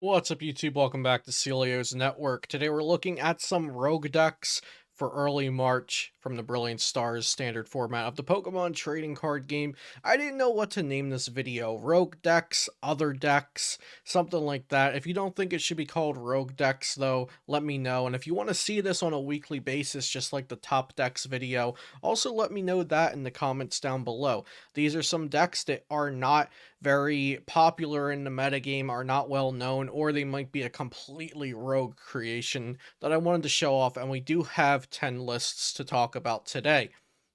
What's up, YouTube? Welcome back to Celio's Network. Today we're looking at some rogue decks for early March from the Brilliant Stars standard format of the Pokemon trading card game. I didn't know what to name this video. Rogue decks, other decks, something like that. If you don't think it should be called rogue decks, though, let me know. And if you want to see this on a weekly basis, just like the top decks video, also let me know that in the comments down below. These are some decks that are not very popular in the metagame, are not well known, or they might be a completely rogue creation that I wanted to show off, and we do have 10 lists to talk about today.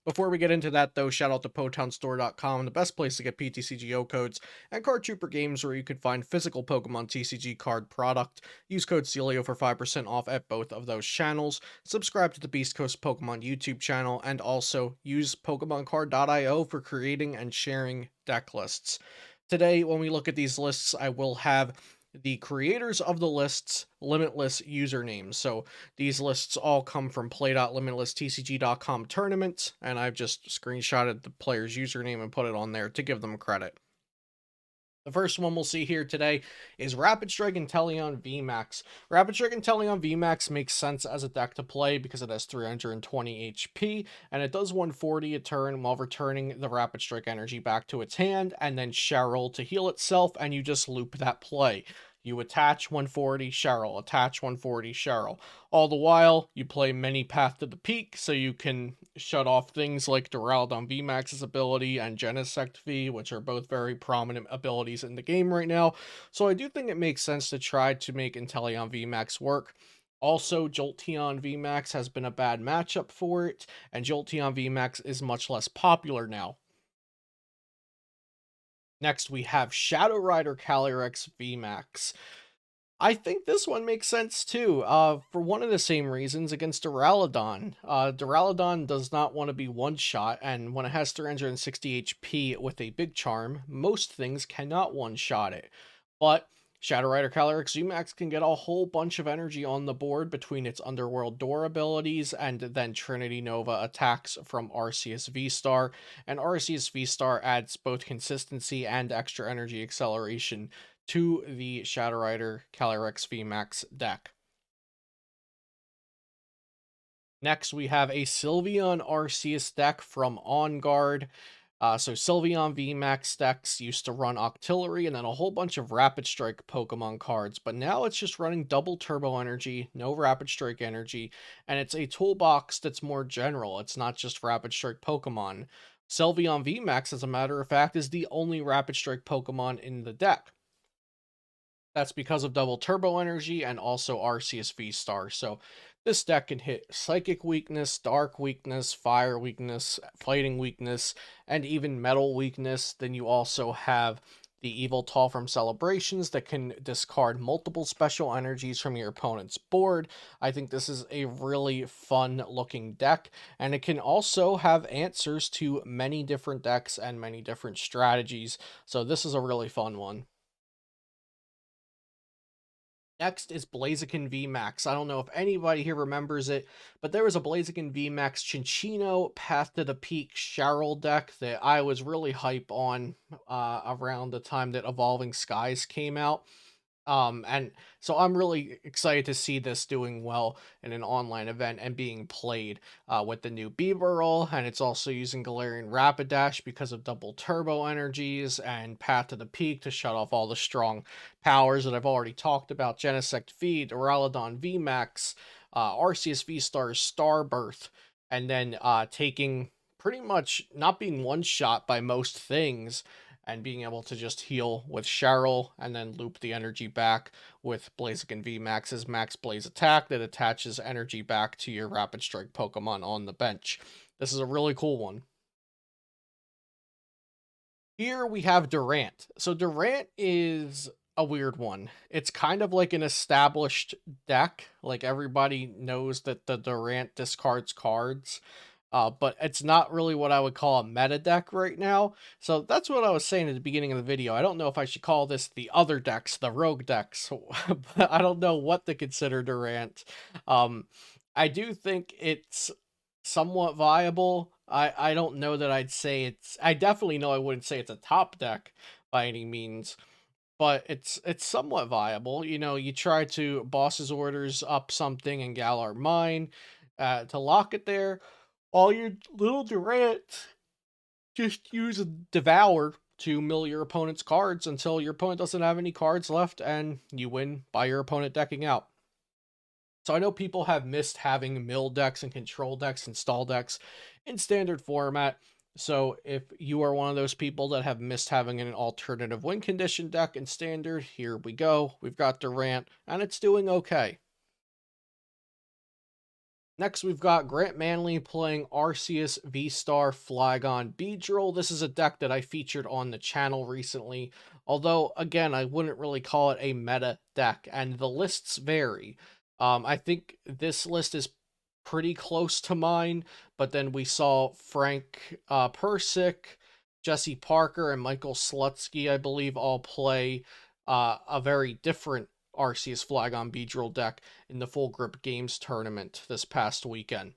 Before we get into that, though, shout out to PotownStore.com, the best place to get PTCGO codes, and Card Trooper Games, where you can find physical Pokemon TCG card product. Use code Celio for 5% off at both of those channels. Subscribe to the Beast Coast Pokemon YouTube channel, and also use PokemonCard.io for creating and sharing deck lists. Today, when we look at these lists, I will have the creators of the lists limitless usernames. So these lists all come from play.limitlesstcg.com tournaments, and I've just screenshotted the player's username and put it on there to give them credit. The first one we'll see here today is Rapid Strike Inteleon VMax. Rapid Strike Inteleon VMax makes sense as a deck to play because it has 320 HP, and it does 140 a turn while returning the Rapid Strike energy back to its hand, and then Cheryl to heal itself, and you just loop that play. You attach 140 Cheryl, attach 140 Cheryl. All the while, you play many Path to the Peak, so you can shut off things like Duraludon VMAX's ability and Genesect V, which are both very prominent abilities in the game right now. So I do think it makes sense to try to make Inteleon VMAX work. Also, Jolteon VMAX has been a bad matchup for it, and Jolteon VMAX is much less popular now. Next, we have Shadow Rider Calirex VMAX. I think this one makes sense too, for one of the same reasons against Duraludon. Duraludon does not want to be one-shot, and when it has 360 HP with a big charm, most things cannot one-shot it. But Shadow Rider Calyrex VMAX can get a whole bunch of energy on the board between its Underworld Door abilities and then Trinity Nova attacks from Arceus V Star, and Arceus V Star adds both consistency and extra energy acceleration to the Shadow Rider Calyrex VMAX deck. Next, we have a Sylveon Arceus deck from On Guard. So Sylveon VMAX decks used to run Octillery and then a whole bunch of Rapid Strike Pokemon cards, but now it's just running double Turbo Energy, no Rapid Strike Energy, and it's a toolbox that's more general. It's not just Rapid Strike Pokemon. Sylveon VMAX, as a matter of fact, is the only Rapid Strike Pokemon in the deck. That's because of double turbo energy and also Arceus V Star. So this deck can hit psychic weakness, dark weakness, fire weakness, fighting weakness, and even metal weakness. Then you also have the Evoltal from Celebrations that can discard multiple special energies from your opponent's board. I think this is a really fun looking deck, and it can also have answers to many different decks and many different strategies. So this is a really fun one. Next is Blaziken VMax. I don't know if anybody here remembers it, but there was a Blaziken VMax Cinccino Path to the Peak Cheryl deck that I was really hype on around the time that Evolving Skies came out. And so I'm really excited to see this doing well in an online event and being played with the new Bibarel, and it's also using Galarian Rapidash because of double turbo energies and Path to the Peak to shut off all the strong powers that I've already talked about. Genesect V, Duraludon VMAX, Arceus V Star's Starbirth, and then taking pretty much not being one shot by most things and being able to just heal with Cheryl and then loop the energy back with Blaziken VMAX's Max Blaze attack that attaches energy back to your Rapid Strike Pokemon on the bench. This is a really cool one. Here we have Durant. So Durant is a weird one. It's kind of like an established deck. Like everybody knows that the Durant discards cards. But it's not really what I would call a meta deck right now. So that's what I was saying at the beginning of the video. I don't know if I should call this the other decks, the rogue decks. But I don't know what to consider Durant. Um, I do think it's somewhat viable. I don't know that I'd say it's... I definitely know I wouldn't say it's a top deck by any means. but it's somewhat viable. You try to boss's orders up something and Galar mine to lock it there. All your little Durant just use a devour to mill your opponent's cards until your opponent doesn't have any cards left and you win by your opponent decking out. So I know people have missed having mill decks and control decks and stall decks in standard format. So if you are one of those people that have missed having an alternative win condition deck in standard, here we go. We've got Durant, and it's doing okay. Next, we've got Grant Manley playing Arceus V Star Flygon Beedrill. This is a deck that I featured on the channel recently, although, again, I wouldn't really call it a meta deck, and the lists vary. I think this list is pretty close to mine, but then we saw Frank Persick, Jesse Parker, and Michael Slutsky, I believe, all play a very different Arceus Flygon Beedrill deck in the Full Grip Games tournament this past weekend.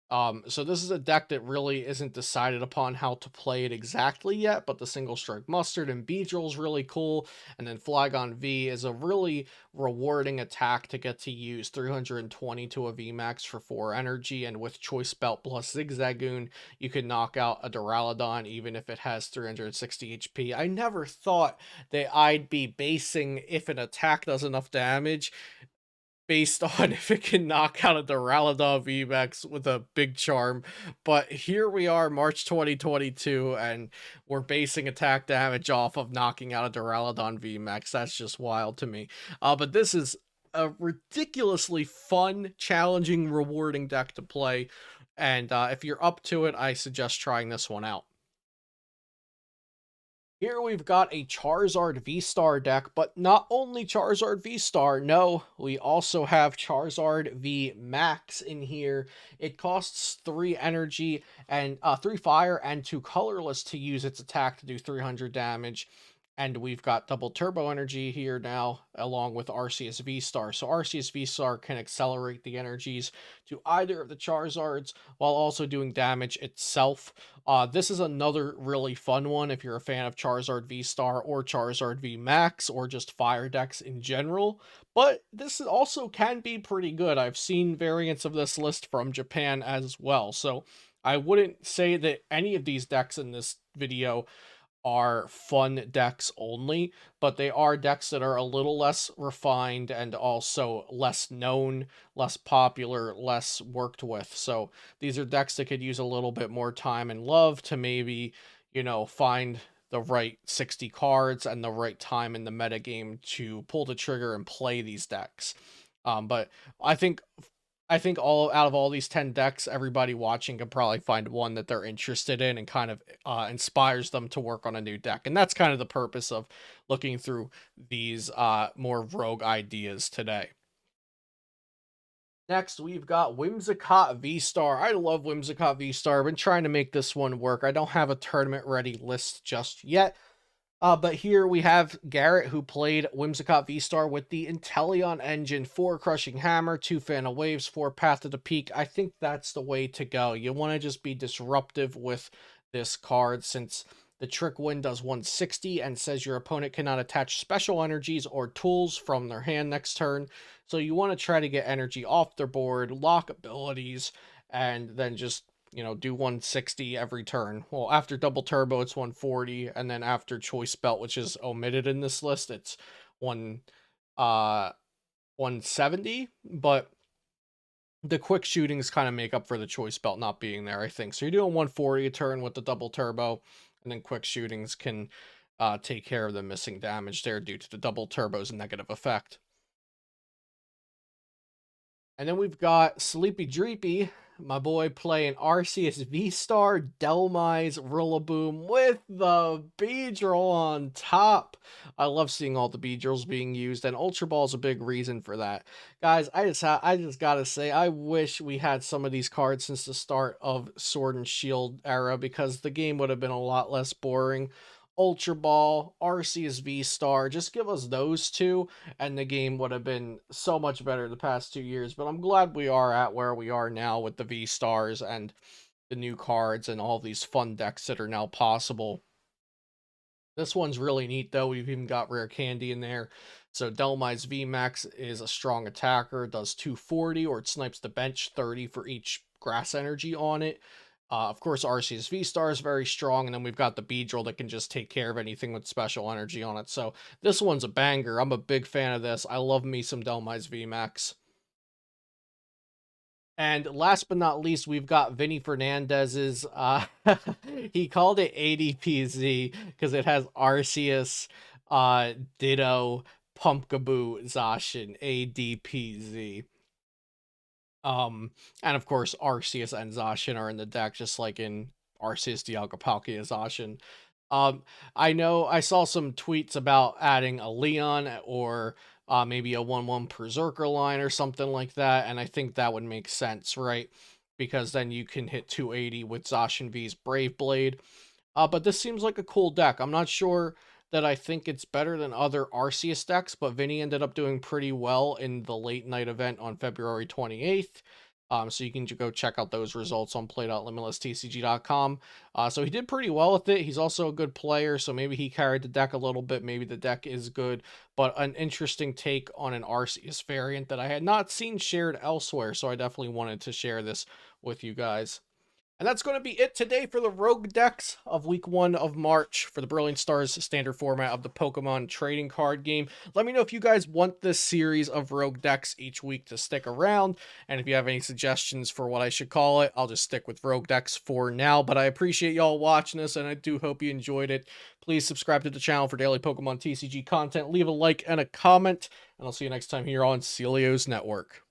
So this is a deck that really isn't decided upon how to play it exactly yet, but the Single Strike Mustard and Beedrill is really cool, and then Flygon V is a really rewarding attack to get to use 320 to a VMAX for 4 energy, and with Choice Belt plus Zigzagoon, you can knock out a Duraludon even if it has 360 HP. I never thought that I'd be basing if an attack does enough damage based on if it can knock out a Duraludon VMAX with a big charm. But here we are, March 2022, and we're basing attack damage off of knocking out a Duraludon VMAX. That's just wild to me. But this is a ridiculously fun, challenging, rewarding deck to play. And if you're up to it, I suggest trying this one out. Here we've got a Charizard V Star deck, but not only Charizard V Star, no, we also have Charizard V Max in here. It costs 3 energy and 3 fire and 2 colorless to use its attack to do 300 damage. And we've got double turbo energy here now, along with Arceus V Star. So Arceus V Star can accelerate the energies to either of the Charizards while also doing damage itself. This is another really fun one if you're a fan of Charizard V Star or Charizard V Max or just fire decks in general. But this also can be pretty good. I've seen variants of this list from Japan as well. So I wouldn't say that any of these decks in this video are fun decks only, but they are decks that are a little less refined and also less known, less popular, less worked with. So these are decks that could use a little bit more time and love to maybe, find the right 60 cards and the right time in the metagame to pull the trigger and play these decks. But I think all out of all these 10 decks, everybody watching can probably find one that they're interested in and kind of inspires them to work on a new deck. And that's kind of the purpose of looking through these more rogue ideas today. Next, we've got Whimsicott V Star. I love Whimsicott V Star. I've been trying to make this one work. I don't have a tournament ready list just yet. But here we have Garrett, who played Whimsicott V Star with the Inteleon engine, 4 Crushing Hammer, 2 Fan of Waves, 4 Path to the Peak. I think that's the way to go. You want to just be disruptive with this card, since the Trick Wind does 160 and says your opponent cannot attach special energies or tools from their hand next turn. So you want to try to get energy off their board, lock abilities, and then just do 160 every turn. Well, after double turbo, it's 140, and then after choice belt, which is omitted in this list, it's 170. But the quick shootings kind of make up for the choice belt not being there, I think. So you're doing 140 a turn with the double turbo, and then quick shootings can take care of the missing damage there due to the double turbo's negative effect. And then we've got Sleepy Dreepy, my boy, playing Arceus V Star, Delmize Rillaboom with the Beedrill on top. I love seeing all the Beedrills being used, and Ultra Ball is a big reason for that. Guys, I just gotta say, I wish we had some of these cards since the start of Sword and Shield era, because the game would have been a lot less boring. Ultra Ball, Arceus V Star, just give us those two, and the game would have been so much better the past 2 years. But I'm glad we are at where we are now with the V Stars and the new cards and all these fun decks that are now possible. This one's really neat though. We've even got rare candy in there. So Delmize VMax is a strong attacker, does 240, or it snipes the bench 30 for each grass energy on it. Of course, Arceus V Star is very strong, and then we've got the Beedrill that can just take care of anything with special energy on it. So this one's a banger. I'm a big fan of this. I love me some Delmize VMax. And last but not least, we've got Vinny Fernandez's. He called it AdpZ because it has Arceus, Ditto, Pumpkaboo, Zacian, AdpZ. And of course, Arceus and Zacian are in the deck, just like in Arceus, Dialga, Palkia, Zacian. I know I saw some tweets about adding a Leon or maybe a 1/1 Berserker line or something like that, and I think that would make sense, right? Because then you can hit 280 with Zacian V's Brave Blade. But this seems like a cool deck. I'm not sure that I think it's better than other Arceus decks, but Vinny ended up doing pretty well in the late night event on February 28th. So you can go check out those results on play.limitlesstcg.com. So he did pretty well with it. He's also a good player, so maybe he carried the deck a little bit. Maybe the deck is good, but an interesting take on an Arceus variant that I had not seen shared elsewhere, so I definitely wanted to share this with you guys. And that's going to be it today for the Rogue decks of week 1 of March for the Brilliant Stars standard format of the Pokemon trading card game. Let me know if you guys want this series of Rogue decks each week to stick around. And if you have any suggestions for what I should call it, I'll just stick with Rogue decks for now. But I appreciate y'all watching this, and I do hope you enjoyed it. Please subscribe to the channel for daily Pokemon TCG content. Leave a like and a comment, and I'll see you next time here on Celio's Network.